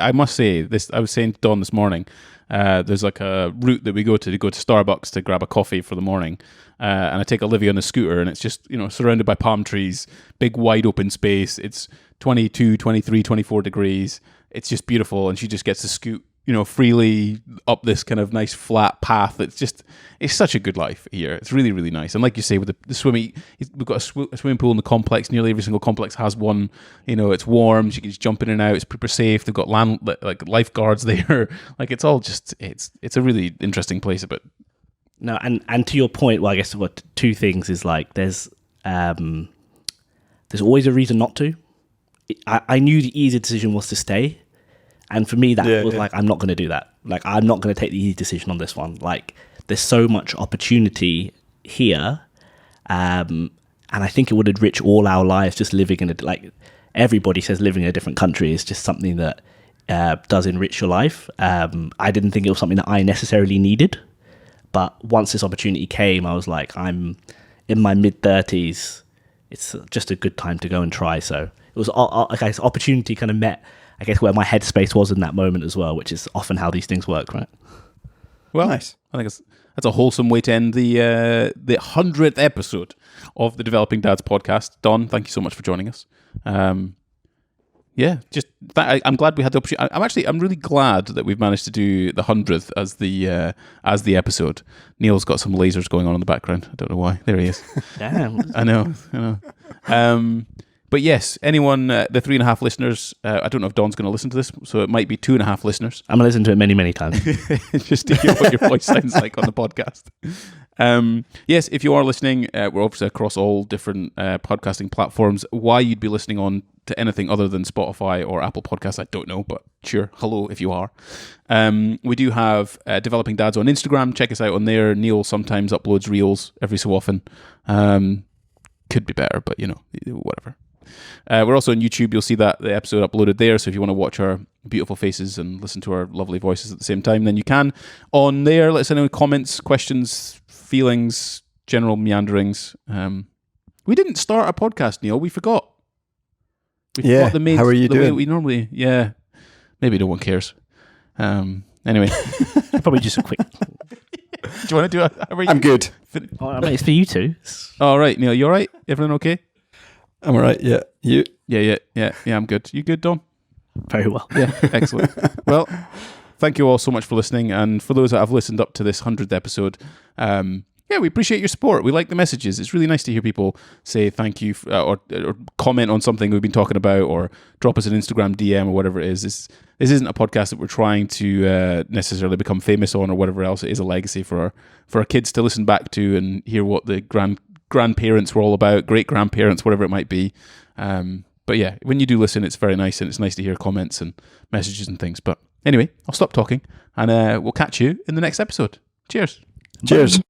I must say this. I was saying to Dawn this morning, there's like a route that we go to Starbucks to grab a coffee for the morning. And I take Olivia on a scooter, and it's just, surrounded by palm trees, big wide open space. It's 22, 23, 24 degrees. It's just beautiful. And she just gets to scoot, freely up this kind of nice flat path. It's such a good life here. It's really, really nice. And like you say, with the swimming, we've got a swimming pool in the complex. Nearly every single complex has one. It's warm. She can just jump in and out. It's super safe. They've got lifeguards there. It's all just, it's a really interesting place. But no, and to your point, well, I guess what two things is there's always a reason not to. I knew the easy decision was to stay, and for me that was I'm not going to do that. I'm not going to take the easy decision on this one. There's so much opportunity here, and I think it would enrich all our lives just living in everybody says living in a different country is just something that does enrich your life. I didn't think it was something that I necessarily needed. But once this opportunity came, I was like, I'm in my mid-30s. It's just a good time to go and try. So it was, opportunity kind of met, I guess, where my headspace was in that moment as well, which is often how these things work, right? Well, nice. I think that's a wholesome way to end the 100th episode of the Developing Dads podcast. Don, thank you so much for joining us. I'm glad we had the opportunity. I'm really glad that we've managed to do the 100th as the episode. Neil's got some lasers going on in the background. I don't know why. There he is. Damn. I know. But yes, anyone, the 3.5 listeners, I don't know if Don's going to listen to this, so it might be 2.5 listeners. I'm going to listen to it many, many times. Just to hear what your voice sounds like on the podcast. Yes, if you are listening, we're obviously across all different podcasting platforms. Why you'd be listening on to anything other than Spotify or Apple Podcasts, I don't know, but sure, hello if you are. We do have Developing Dads on Instagram. Check us out on there. Neil sometimes uploads reels every so often. Could be better, but whatever. We're also on YouTube. You'll see that the episode uploaded there. So if you want to watch our beautiful faces and listen to our lovely voices at the same time, then you can on there. Let us know comments, questions, feelings, general meanderings. We didn't start a podcast, Neil. We forgot. How are you doing? We normally, maybe no one cares. Anyway, probably just a quick. Do you want to do it? I'm good. It's for you two. All right, Neil. You all right? Everything okay? I'm all right. Yeah. You? Yeah. I'm good. You good, Dom? Very well. Yeah. Excellent. Well, thank you all so much for listening, and for those that have listened up to this 100th episode, we appreciate your support. We like the messages. It's really nice to hear people say thank you or comment on something we've been talking about, or drop us an Instagram DM or whatever it is. This isn't a podcast that we're trying to necessarily become famous on or whatever else. It is a legacy for our kids to listen back to and hear what the grandparents were all about, great grandparents, whatever it might be. But yeah, when you do listen, it's very nice, and it's nice to hear comments and messages and things. But anyway, I'll stop talking, and we'll catch you in the next episode. Cheers. Cheers.